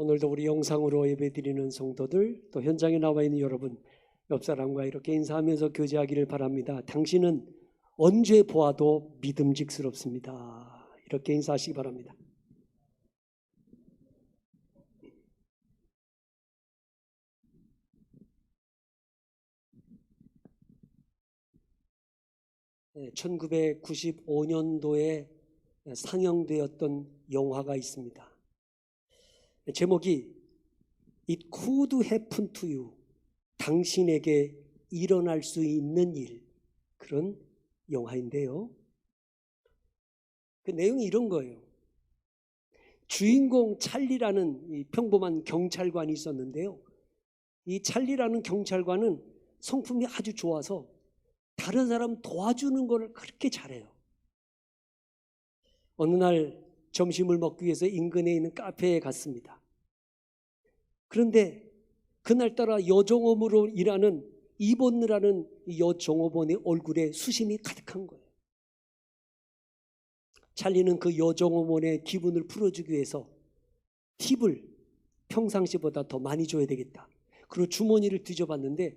오늘도 우리 영상으로 예배드리는 성도들, 또 현장에 나와 있는 여러분, 옆 사람과 이렇게 인사하면서 교제하기를 바랍니다. 당신은 언제 보아도 믿음직스럽습니다. 이렇게 인사하시기 바랍니다. 네, 1995년도에 상영되었던 영화가 있습니다. 제목이 It could happen to you. 당신에게 일어날 수 있는 일. 그런 영화인데요. 그 내용이 이런 거예요. 주인공 찰리라는 이 평범한 경찰관이 있었는데요. 이 찰리라는 경찰관은 성품이 아주 좋아서 다른 사람 도와주는 걸 그렇게 잘해요. 어느 날 점심을 먹기 위해서 인근에 있는 카페에 갔습니다. 그런데 그날따라 여종업으로 일하는 이본느라는 여종업원의 얼굴에 수심이 가득한 거예요. 찰리는 그 여종업원의 기분을 풀어주기 위해서 팁을 평상시보다 더 많이 줘야 되겠다. 그리고 주머니를 뒤져봤는데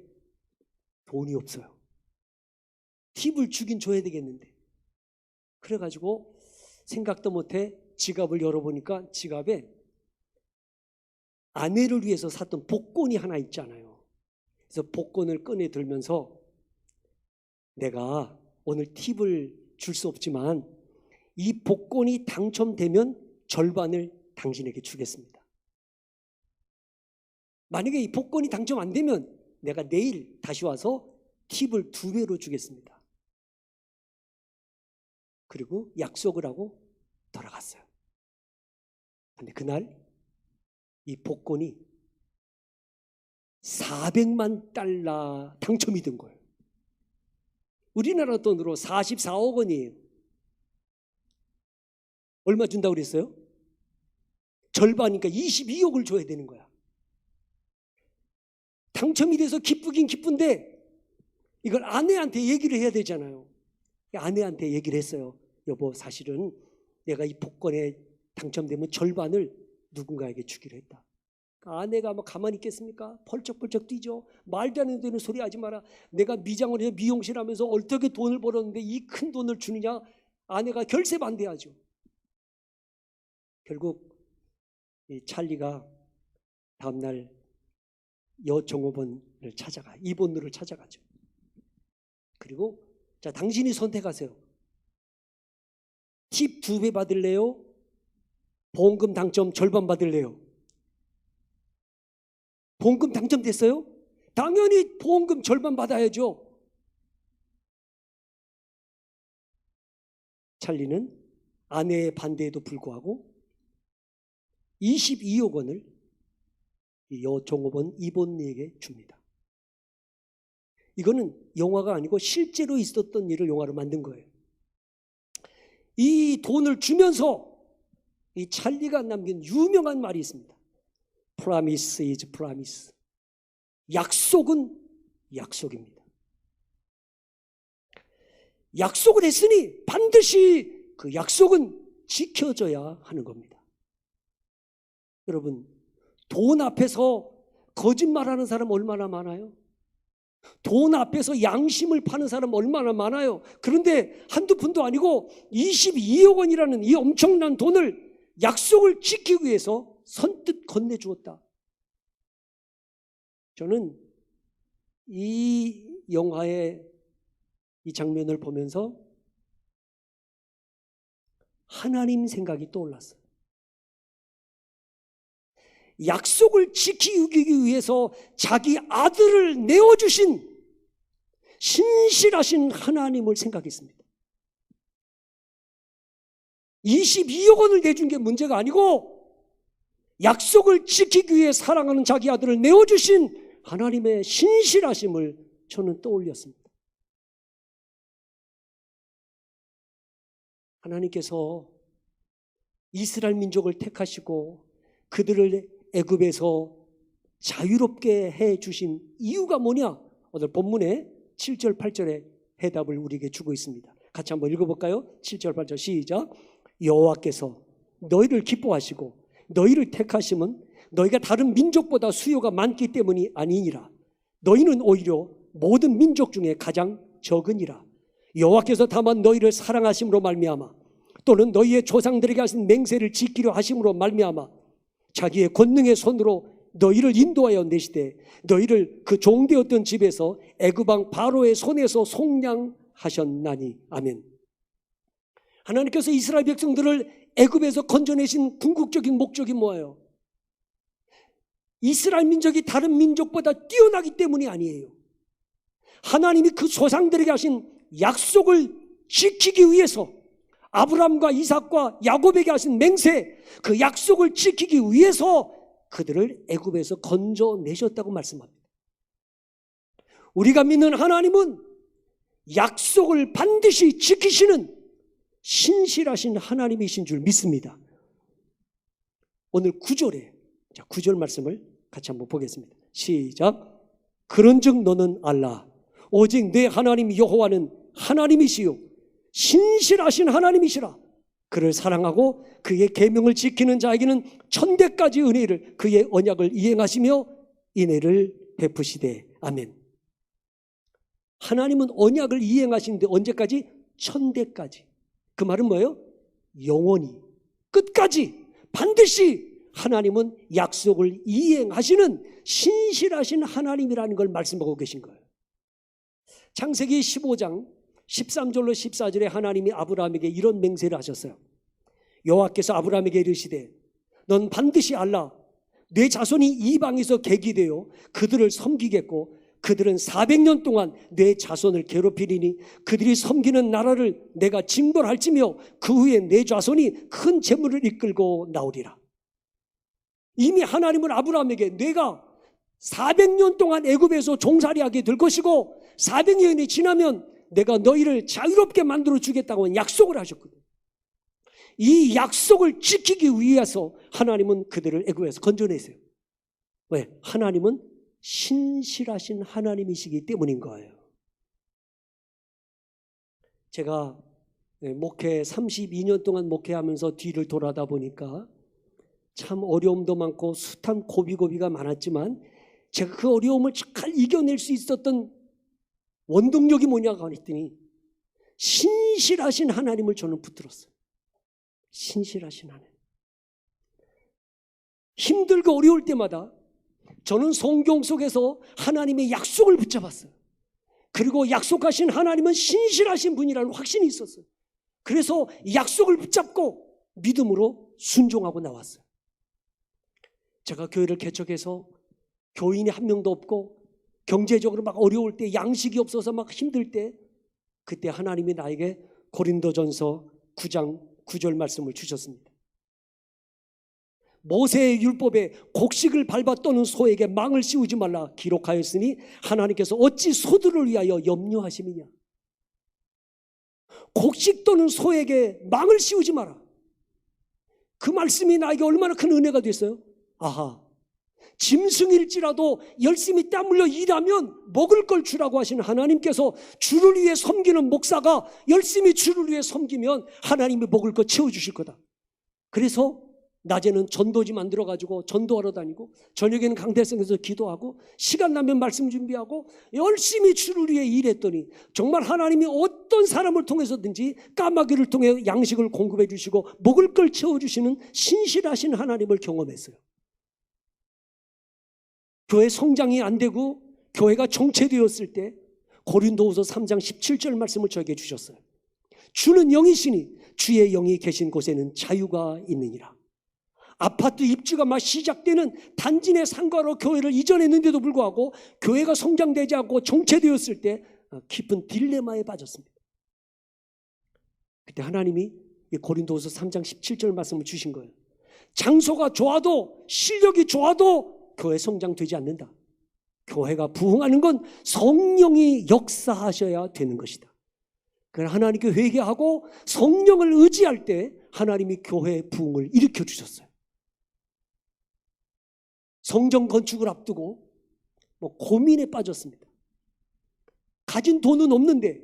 돈이 없어요. 팁을 주긴 줘야 되겠는데. 그래가지고 생각도 못해 지갑을 열어보니까 지갑에 아내를 위해서 샀던 복권이 하나 있잖아요. 그래서 복권을 꺼내 들면서 내가 오늘 팁을 줄 수 없지만 이 복권이 당첨되면 절반을 당신에게 주겠습니다. 만약에 이 복권이 당첨 안 되면 내가 내일 다시 와서 팁을 2배로 주겠습니다. 그리고 약속을 하고 돌아갔어요. 근데 그날 이 복권이 400만 달러 당첨이 된 거예요. 우리나라 돈으로 44억 원이에요. 얼마 준다고 그랬어요? 절반이니까 22억을 줘야 되는 거야. 당첨이 돼서 기쁘긴 기쁜데 이걸 아내한테 얘기를 해야 되잖아요. 아내한테 얘기를 했어요. 여보, 사실은 내가 이 복권에 당첨되면 절반을 누군가에게 주기로 했다. 아내가 뭐 가만히 있겠습니까? 펄쩍펄쩍 뛰죠. 말도 안 되는 소리 하지 마라. 내가 미장을 해서 미용실 하면서 어떻게 돈을 벌었는데 이 큰 돈을 주느냐. 아내가 결세 반대하죠. 결국 이 찰리가 다음날 여종업원을 찾아가, 이본누를 찾아가죠. 그리고 자, 당신이 선택하세요. 팁 2배 받을래요? 보험금 당첨 절반 받을래요? 보험금 당첨됐어요? 당연히 보험금 절반 받아야죠. 찰리는 아내의 반대에도 불구하고 22억 원을 여종업원 이본니에게 줍니다. 이거는 영화가 아니고 실제로 있었던 일을 영화로 만든 거예요. 이 돈을 주면서 이 찰리가 남긴 유명한 말이 있습니다. Promise is promise. 약속은 약속입니다. 약속을 했으니 반드시 그 약속은 지켜져야 하는 겁니다. 여러분, 돈 앞에서 거짓말하는 사람 얼마나 많아요? 돈 앞에서 양심을 파는 사람 얼마나 많아요? 그런데 한두 푼도 아니고 22억 원이라는 이 엄청난 돈을 약속을 지키기 위해서 선뜻 건네주었다. 저는 이 영화의 이 장면을 보면서 하나님 생각이 떠올랐어요. 약속을 지키기 위해서 자기 아들을 내어주신 신실하신 하나님을 생각했습니다. 22억 원을 내준 게 문제가 아니고 약속을 지키기 위해 사랑하는 자기 아들을 내어주신 하나님의 신실하심을 저는 떠올렸습니다. 하나님께서 이스라엘 민족을 택하시고 그들을 애굽에서 자유롭게 해주신 이유가 뭐냐? 오늘 본문에 7절 8절의 해답을 우리에게 주고 있습니다. 같이 한번 읽어볼까요? 7절 8절 시작. 여호와께서 너희를 기뻐하시고 너희를 택하심은 너희가 다른 민족보다 수요가 많기 때문이 아니니라. 너희는 오히려 모든 민족 중에 가장 적으니라. 여호와께서 다만 너희를 사랑하심으로 말미암아 또는 너희의 조상들에게 하신 맹세를 지키려 하심으로 말미암아 자기의 권능의 손으로 너희를 인도하여 내시되 너희를 그 종되었던 집에서 애굽 왕 바로의 손에서 속량하셨나니. 아멘. 하나님께서 이스라엘 백성들을 애굽에서 건져내신 궁극적인 목적이 뭐예요? 이스라엘 민족이 다른 민족보다 뛰어나기 때문이 아니에요. 하나님이 그 조상들에게 하신 약속을 지키기 위해서, 아브라함과 이삭과 야곱에게 하신 맹세, 그 약속을 지키기 위해서 그들을 애굽에서 건져내셨다고 말씀합니다. 우리가 믿는 하나님은 약속을 반드시 지키시는 신실하신 하나님이신 줄 믿습니다. 오늘 9절에 9절 말씀을 같이 한번 보겠습니다. 시작. 그런즉 너는 알라 오직 내 하나님 여호와는 하나님이시요 신실하신 하나님이시라. 그를 사랑하고 그의 계명을 지키는 자에게는 천대까지 은혜를, 그의 언약을 이행하시며 인애를 베푸시되. 아멘. 하나님은 언약을 이행하시는데 언제까지? 천대까지. 그 말은 뭐예요? 영원히, 끝까지, 반드시 하나님은 약속을 이행하시는 신실하신 하나님이라는 걸 말씀하고 계신 거예요. 창세기 15장 13절로 14절에 하나님이 아브라함에게 이런 맹세를 하셨어요. 여호와께서 아브라함에게 이르시되 넌 반드시 알라 내 자손이 이방에서 객이되어 그들을 섬기겠고 그들은 400년 동안 내 자손을 괴롭히리니 그들이 섬기는 나라를 내가 징벌할지며 그 후에 내 자손이 큰 재물을 이끌고 나오리라. 이미 하나님은 아브라함에게 내가 400년 동안 애굽에서 종살이하게 될 것이고 400년이 지나면 내가 너희를 자유롭게 만들어 주겠다고 약속을 하셨거든요. 이 약속을 지키기 위해서 하나님은 그들을 애굽에서 건져내세요. 왜? 하나님은 신실하신 하나님이시기 때문인 거예요. 제가 목회 32년 동안 목회하면서 뒤를 돌아다 보니까 참 어려움도 많고 숱한 고비고비가 많았지만 제가 그 어려움을 잘 이겨낼 수 있었던 원동력이 뭐냐고 했더니 신실하신 하나님을 저는 붙들었어요. 신실하신 하나님. 힘들고 어려울 때마다 저는 성경 속에서 하나님의 약속을 붙잡았어요. 그리고 약속하신 하나님은 신실하신 분이라는 확신이 있었어요. 그래서 약속을 붙잡고 믿음으로 순종하고 나왔어요. 제가 교회를 개척해서 교인이 한 명도 없고 경제적으로 막 어려울 때, 양식이 없어서 막 힘들 때, 그때 하나님이 나에게 고린도전서 9장 9절 말씀을 주셨습니다. 모세의 율법에 곡식을 밟아 떠는 소에게 망을 씌우지 말라 기록하였으니 하나님께서 어찌 소들을 위하여 염려하심이냐. 곡식 떠는 소에게 망을 씌우지 마라. 그 말씀이 나에게 얼마나 큰 은혜가 됐어요. 아하, 짐승일지라도 열심히 땀 흘려 일하면 먹을 걸 주라고 하신 하나님께서 주를 위해 섬기는 목사가 열심히 주를 위해 섬기면 하나님이 먹을 거 채워주실 거다. 그래서 낮에는 전도지 만들어가지고 전도하러 다니고 저녁에는 강대성에서 기도하고 시간 나면 말씀 준비하고 열심히 주를 위해 일했더니 정말 하나님이 어떤 사람을 통해서든지 까마귀를 통해 양식을 공급해 주시고 먹을 걸 채워주시는 신실하신 하나님을 경험했어요. 교회 성장이 안 되고 교회가 정체되었을 때 고린도후서 3장 17절 말씀을 저에게 주셨어요. 주는 영이시니 주의 영이 계신 곳에는 자유가 있느니라. 아파트 입주가 막 시작되는 단지 내 상가로 교회를 이전했는데도 불구하고 교회가 성장되지 않고 정체되었을 때 깊은 딜레마에 빠졌습니다. 그때 하나님이 고린도후서 3장 17절 말씀을 주신 거예요. 장소가 좋아도 실력이 좋아도 교회 성장되지 않는다. 교회가 부흥하는 건 성령이 역사하셔야 되는 것이다. 그러나 하나님께 회개하고 성령을 의지할 때 하나님이 교회의 부흥을 일으켜 주셨어요. 성전 건축을 앞두고 고민에 빠졌습니다. 가진 돈은 없는데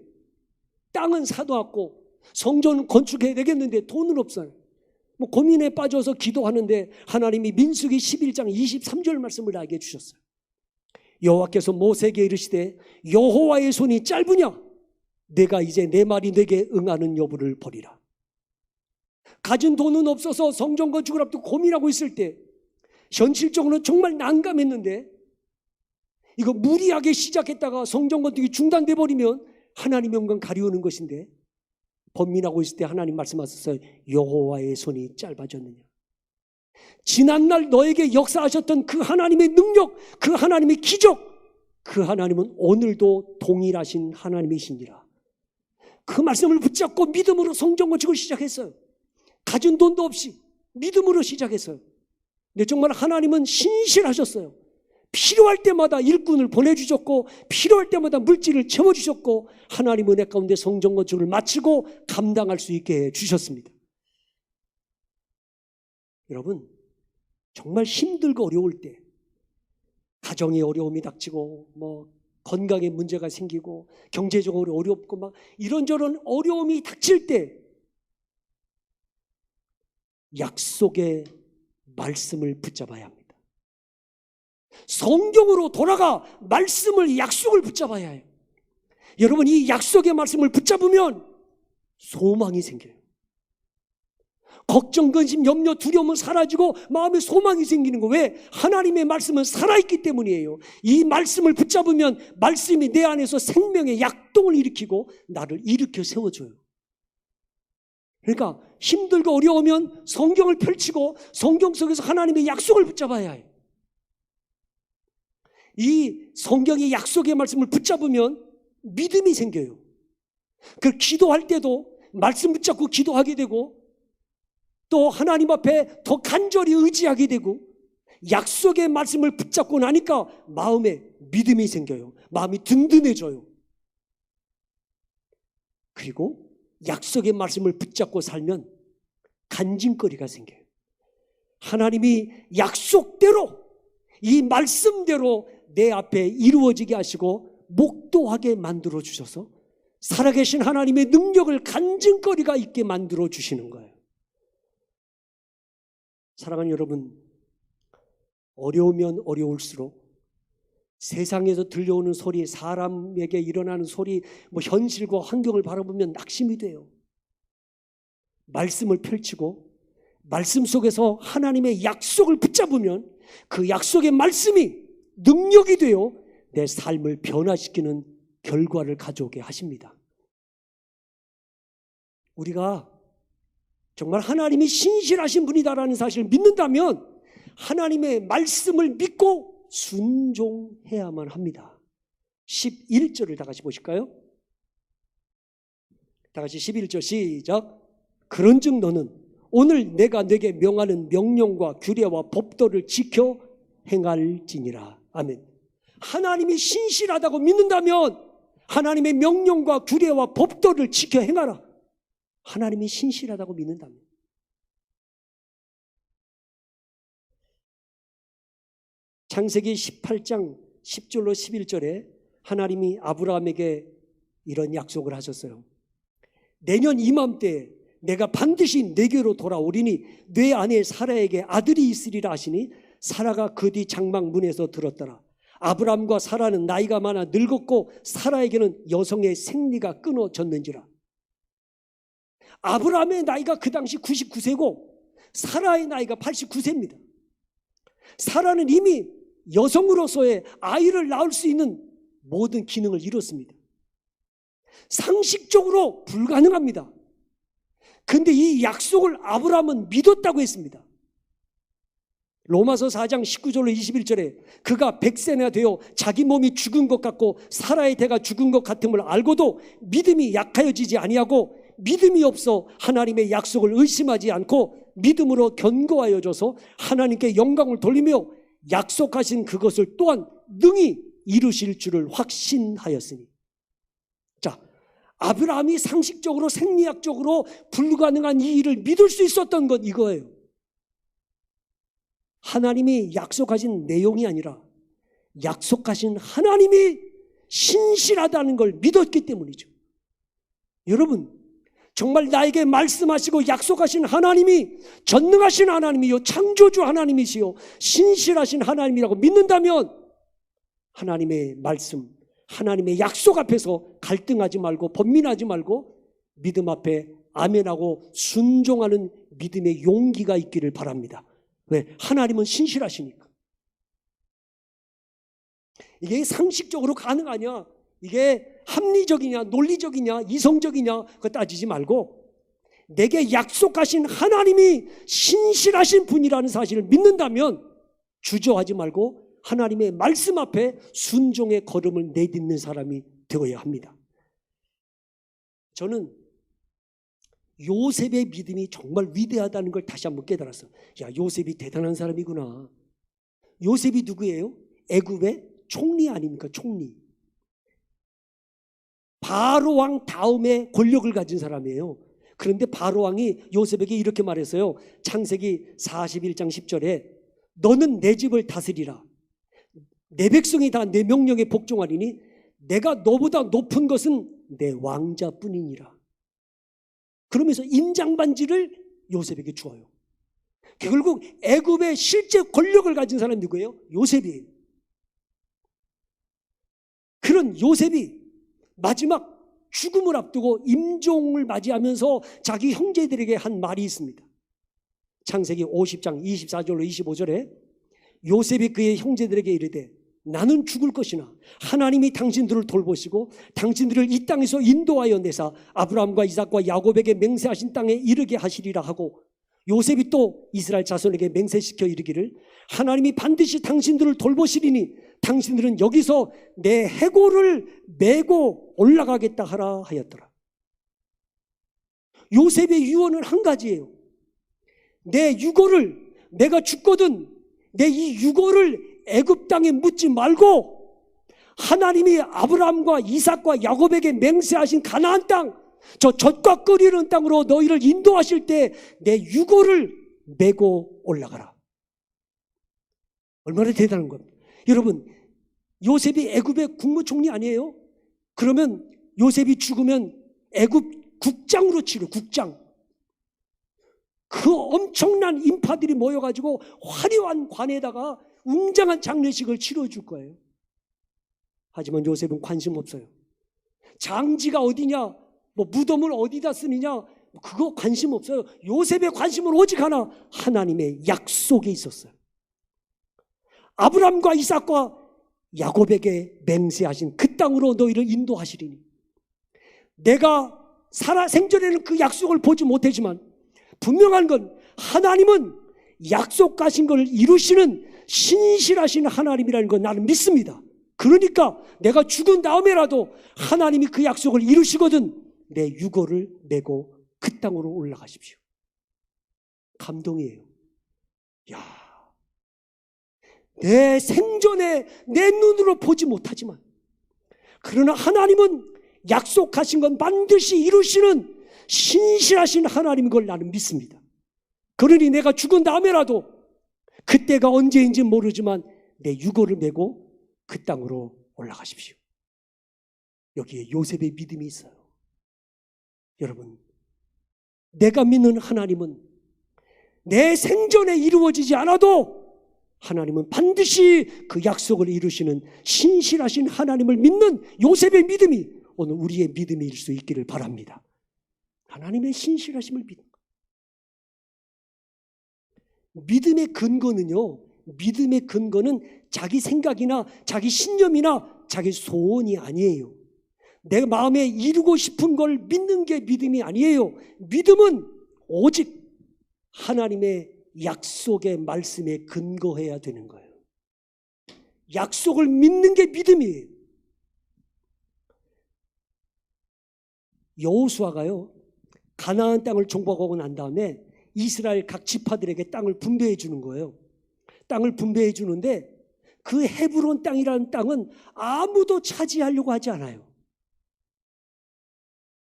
땅은 사도았고 성전 건축해야 되겠는데 돈은 없어요. 뭐 고민에 빠져서 기도하는데 하나님이 민수기 11장 23절 말씀을 나에게 주셨어요. 여호와께서 모세에게 이르시되 여호와의 손이 짧으냐? 내가 이제 내 말이 내게 응하는 여부를 보리라. 가진 돈은 없어서 성전 건축을 앞두고 고민하고 있을 때 현실적으로는 정말 난감했는데 이거 무리하게 시작했다가 성전 건축이 중단돼 버리면 하나님의 영광 가리우는 것인데 번민하고 있을 때 하나님 말씀하셨어요. 여호와의 손이 짧아졌느냐? 지난날 너에게 역사하셨던 그 하나님의 능력, 그 하나님의 기적, 그 하나님은 오늘도 동일하신 하나님이시니라. 그 말씀을 붙잡고 믿음으로 성전 건축을 시작했어요. 가진 돈도 없이 믿음으로 시작했어요. 근데 정말 하나님은 신실하셨어요. 필요할 때마다 일꾼을 보내주셨고 필요할 때마다 물질을 채워주셨고 하나님 은혜 가운데 성전 건축을 마치고 감당할 수 있게 해주셨습니다. 여러분, 정말 힘들고 어려울 때 가정에 어려움이 닥치고 뭐 건강에 문제가 생기고 경제적으로 어렵고 막 이런저런 어려움이 닥칠 때 약속의 말씀을 붙잡아야 합니다. 성경으로 돌아가 말씀을, 약속을 붙잡아야 해요. 여러분, 이 약속의 말씀을 붙잡으면 소망이 생겨요. 걱정, 근심, 염려, 두려움은 사라지고 마음에 소망이 생기는 거. 왜? 하나님의 말씀은 살아있기 때문이에요. 이 말씀을 붙잡으면 말씀이 내 안에서 생명의 약동을 일으키고 나를 일으켜 세워줘요. 그러니까 힘들고 어려우면 성경을 펼치고 성경 속에서 하나님의 약속을 붙잡아야 해요. 이 성경의 약속의 말씀을 붙잡으면 믿음이 생겨요. 그 기도할 때도 말씀 붙잡고 기도하게 되고 또 하나님 앞에 더 간절히 의지하게 되고 약속의 말씀을 붙잡고 나니까 마음에 믿음이 생겨요. 마음이 든든해져요. 그리고 약속의 말씀을 붙잡고 살면 간증거리가 생겨요. 하나님이 약속대로 이 말씀대로 내 앞에 이루어지게 하시고 목도하게 만들어 주셔서 살아계신 하나님의 능력을 간증거리가 있게 만들어 주시는 거예요. 사랑하는 여러분, 어려우면 어려울수록 세상에서 들려오는 소리, 사람에게 일어나는 소리, 뭐 현실과 환경을 바라보면 낙심이 돼요. 말씀을 펼치고 말씀 속에서 하나님의 약속을 붙잡으면 그 약속의 말씀이 능력이 되어 내 삶을 변화시키는 결과를 가져오게 하십니다. 우리가 정말 하나님이 신실하신 분이다라는 사실을 믿는다면 하나님의 말씀을 믿고 순종해야만 합니다. 11절을 다 같이 보실까요? 다 같이 11절 시작. 그런즉 너는 오늘 내가 네게 명하는 명령과 규례와 법도를 지켜 행할지니라. 아멘. 하나님이 신실하다고 믿는다면 하나님의 명령과 규례와 법도를 지켜 행하라. 하나님이 신실하다고 믿는다면. 창세기 18장 10절로 11절에 하나님이 아브라함에게 이런 약속을 하셨어요. 내년 이맘때 내가 반드시 내게로 돌아오리니 내 아내 사라에게 아들이 있으리라 하시니 사라가 그 뒤 장막문에서 들었더라. 아브람과 사라는 나이가 많아 늙었고 사라에게는 여성의 생리가 끊어졌는지라. 아브람의 나이가 그 당시 99세고 사라의 나이가 89세입니다. 사라는 이미 여성으로서의 아이를 낳을 수 있는 모든 기능을 이뤘습니다. 상식적으로 불가능합니다. 근데 이 약속을 아브람은 믿었다고 했습니다. 로마서 4장 19절로 21절에 그가 100세나 되어 자기 몸이 죽은 것 같고 사라의 대가 죽은 것 같음을 알고도 믿음이 약하여지지 아니하고 믿음이 없어 하나님의 약속을 의심하지 않고 믿음으로 견고하여져서 하나님께 영광을 돌리며 약속하신 그것을 또한 능히 이루실 줄을 확신하였으니. 자, 아브라함이 상식적으로 생리학적으로 불가능한 이 일을 믿을 수 있었던 건 이거예요. 하나님이 약속하신 내용이 아니라 약속하신 하나님이 신실하다는 걸 믿었기 때문이죠. 여러분, 정말 나에게 말씀하시고 약속하신 하나님이 전능하신 하나님이요 창조주 하나님이시요 신실하신 하나님이라고 믿는다면 하나님의 말씀, 하나님의 약속 앞에서 갈등하지 말고 번민하지 말고 믿음 앞에 아멘하고 순종하는 믿음의 용기가 있기를 바랍니다. 왜? 하나님은 신실하시니까. 이게 상식적으로 가능하냐, 이게 합리적이냐 논리적이냐 이성적이냐 그거 따지지 말고 내게 약속하신 하나님이 신실하신 분이라는 사실을 믿는다면 주저하지 말고 하나님의 말씀 앞에 순종의 걸음을 내딛는 사람이 되어야 합니다. 저는 요셉의 믿음이 정말 위대하다는 걸 다시 한번 깨달았어요. 야, 요셉이 대단한 사람이구나. 요셉이 누구예요? 애굽의 총리 아닙니까? 총리. 바로 왕 다음에 권력을 가진 사람이에요. 그런데 바로 왕이 요셉에게 이렇게 말했어요. 창세기 41장 10절에 너는 내 집을 다스리라. 내 백성이 다 내 명령에 복종하리니 내가 너보다 높은 것은 내 왕자뿐이니라. 그러면서 인장반지를 요셉에게 주어요. 결국 애굽의 실제 권력을 가진 사람이 누구예요? 요셉이에요. 그런 요셉이 마지막 죽음을 앞두고 임종을 맞이하면서 자기 형제들에게 한 말이 있습니다. 창세기 50장 24절로 25절에 요셉이 그의 형제들에게 이르되 나는 죽을 것이나 하나님이 당신들을 돌보시고 당신들을 이 땅에서 인도하여 내사 아브라함과 이삭과 야곱에게 맹세하신 땅에 이르게 하시리라 하고 요셉이 또 이스라엘 자손에게 맹세시켜 이르기를 하나님이 반드시 당신들을 돌보시리니 당신들은 여기서 내 해골을 메고 올라가겠다 하라 하였더라. 요셉의 유언은 한 가지예요. 내 유골을, 내가 죽거든 내 이 유골을 애굽 땅에 묻지 말고 하나님이 아브라함과 이삭과 야곱에게 맹세하신 가나안 땅, 저 젖과 끓이는 땅으로 너희를 인도하실 때 내 유골을 메고 올라가라. 얼마나 대단한 겁니다. 여러분, 요셉이 애굽의 국무총리 아니에요? 그러면 요셉이 죽으면 애굽 국장으로 치료, 국장. 그 엄청난 인파들이 모여가지고 화려한 관에다가 웅장한 장례식을 치러줄 거예요. 하지만 요셉은 관심 없어요. 장지가 어디냐, 뭐 무덤을 어디다 쓰느냐, 그거 관심 없어요. 요셉의 관심은 오직 하나, 하나님의 약속에 있었어요. 아브라함과 이삭과 야곱에게 맹세하신 그 땅으로 너희를 인도하시리니 내가 생전에는 그 약속을 보지 못했지만 분명한 건 하나님은 약속하신 것을 이루시는 신실하신 하나님이라는 걸 나는 믿습니다. 그러니까 내가 죽은 다음에라도 하나님이 그 약속을 이루시거든 내 유골을 메고 그 땅으로 올라가십시오. 감동이에요. 야, 내 생전에 내 눈으로 보지 못하지만 그러나 하나님은 약속하신 건 반드시 이루시는 신실하신 하나님인 걸 나는 믿습니다. 그러니 내가 죽은 다음에라도 그때가 언제인지 모르지만 내 유골을 메고 그 땅으로 올라가십시오. 여기에 요셉의 믿음이 있어요. 여러분, 내가 믿는 하나님은 내 생전에 이루어지지 않아도 하나님은 반드시 그 약속을 이루시는 신실하신 하나님을 믿는 요셉의 믿음이 오늘 우리의 믿음일 수 있기를 바랍니다. 하나님의 신실하심을 믿는 것. 믿음의 근거는요, 믿음의 근거는 자기 생각이나 자기 신념이나 자기 소원이 아니에요. 내 마음에 이루고 싶은 걸 믿는 게 믿음이 아니에요. 믿음은 오직 하나님의 약속의 말씀에 근거해야 되는 거예요. 약속을 믿는 게 믿음이에요. 여호수아가요, 가나안 땅을 정복하고 난 다음에 이스라엘 각 지파들에게 땅을 분배해 주는 거예요. 땅을 분배해 주는데 그 헤브론 땅이라는 땅은 아무도 차지하려고 하지 않아요.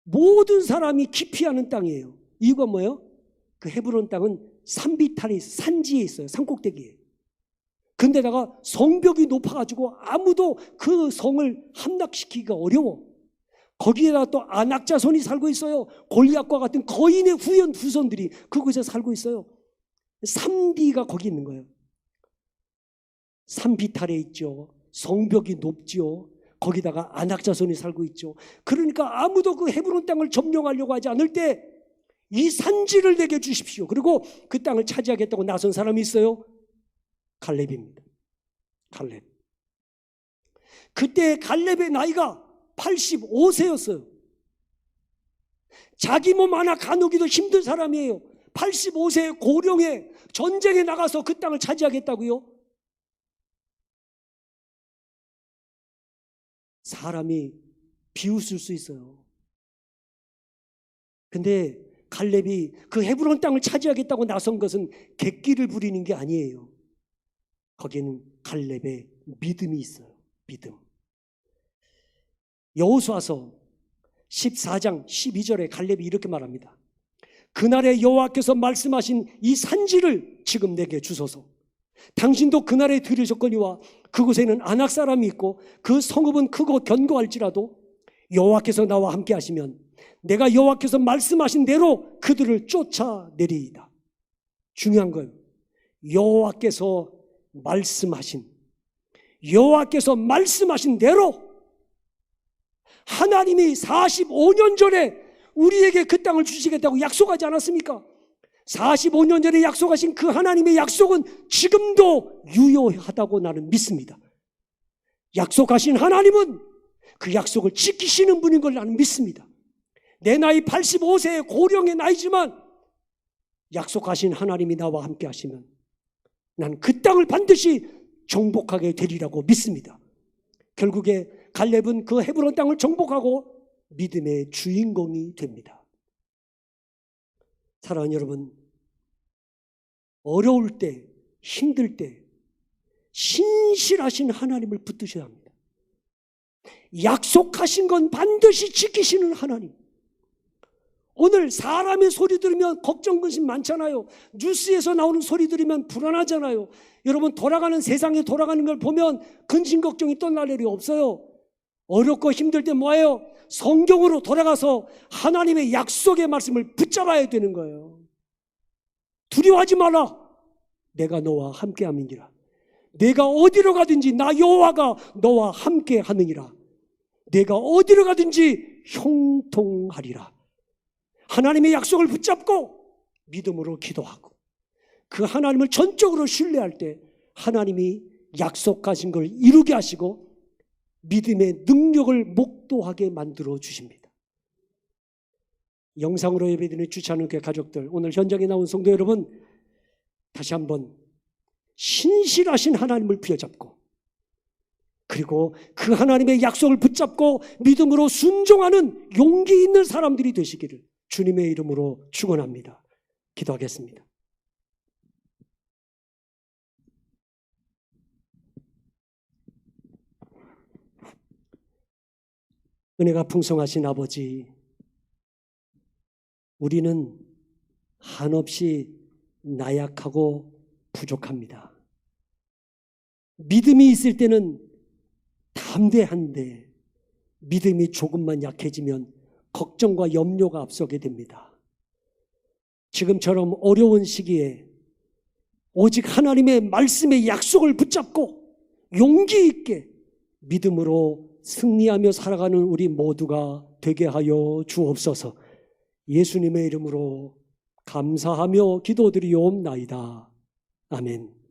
모든 사람이 기피하는 땅이에요. 이유가 뭐예요? 그 헤브론 땅은 산비탈에 있어요. 산지에 있어요. 산꼭대기에. 근데다가 성벽이 높아가지고 아무도 그 성을 함락시키기가 어려워. 거기에다 또 아낙 자손이 살고 있어요. 골리앗과 같은 거인의 후손들이 그곳에 살고 있어요. 3D가 거기 있는 거예요. 산 비탈에 있죠. 성벽이 높죠. 거기다가 아낙 자손이 살고 있죠. 그러니까 아무도 그 헤브론 땅을 점령하려고 하지 않을 때 이 산지를 내게 주십시오. 그리고 그 땅을 차지하겠다고 나선 사람이 있어요. 갈렙입니다. 갈렙. 그때 갈렙의 나이가 85세였어요. 자기 몸 하나 가누기도 힘든 사람이에요. 85세의 고령에 전쟁에 나가서 그 땅을 차지하겠다고요? 사람이 비웃을 수 있어요. 근데 갈렙이 그 헤브론 땅을 차지하겠다고 나선 것은 객기를 부리는 게 아니에요. 거기에는 갈렙의 믿음이 있어요. 믿음. 여호수아서 14장 12절에 갈렙이 이렇게 말합니다. 그날에 여호와께서 말씀하신 이 산지를 지금 내게 주소서. 당신도 그날에 들으셨거니와 그곳에는 아낙 사람이 있고 그 성읍은 크고 견고할지라도 여호와께서 나와 함께 하시면 내가 여호와께서 말씀하신 대로 그들을 쫓아내리이다. 중요한 건 여호와께서 말씀하신 대로 하나님이 45년 전에 우리에게 그 땅을 주시겠다고 약속하지 않았습니까? 45년 전에 약속하신 그 하나님의 약속은 지금도 유효하다고 나는 믿습니다. 약속하신 하나님은 그 약속을 지키시는 분인 걸 나는 믿습니다. 내 나이 85세의 고령의 나이지만 약속하신 하나님이 나와 함께 하시면 난 그 땅을 반드시 정복하게 되리라고 믿습니다. 결국에 갈렙은 그 헤브론 땅을 정복하고 믿음의 주인공이 됩니다. 사랑하는 여러분, 어려울 때, 힘들 때 신실하신 하나님을 붙드셔야 합니다. 약속하신 건 반드시 지키시는 하나님. 오늘 사람의 소리 들으면 걱정 근심 많잖아요. 뉴스에서 나오는 소리 들으면 불안하잖아요. 여러분, 돌아가는 세상에 돌아가는 걸 보면 근심 걱정이 떠날 일이 없어요. 어렵고 힘들 때 뭐예요? 성경으로 돌아가서 하나님의 약속의 말씀을 붙잡아야 되는 거예요. 두려워하지 마라. 내가 너와 함께 함이니라. 내가 어디로 가든지 나 여호와가 너와 함께 하느니라. 내가 어디로 가든지 형통하리라. 하나님의 약속을 붙잡고 믿음으로 기도하고 그 하나님을 전적으로 신뢰할 때 하나님이 약속하신 걸 이루게 하시고 믿음의 능력을 목도하게 만들어 주십니다. 영상으로 예배드리는 주차하는 가족들, 오늘 현장에 나온 성도 여러분, 다시 한번 신실하신 하나님을 부여잡고 그리고 그 하나님의 약속을 붙잡고 믿음으로 순종하는 용기 있는 사람들이 되시기를 주님의 이름으로 축원합니다. 기도하겠습니다. 은혜가 풍성하신 아버지, 우리는 한없이 나약하고 부족합니다. 믿음이 있을 때는 담대한데 믿음이 조금만 약해지면 걱정과 염려가 앞서게 됩니다. 지금처럼 어려운 시기에 오직 하나님의 말씀의 약속을 붙잡고 용기 있게 믿음으로 승리하며 살아가는 우리 모두가 되게 하여 주옵소서. 예수님의 이름으로 감사하며 기도드리옵나이다. 아멘.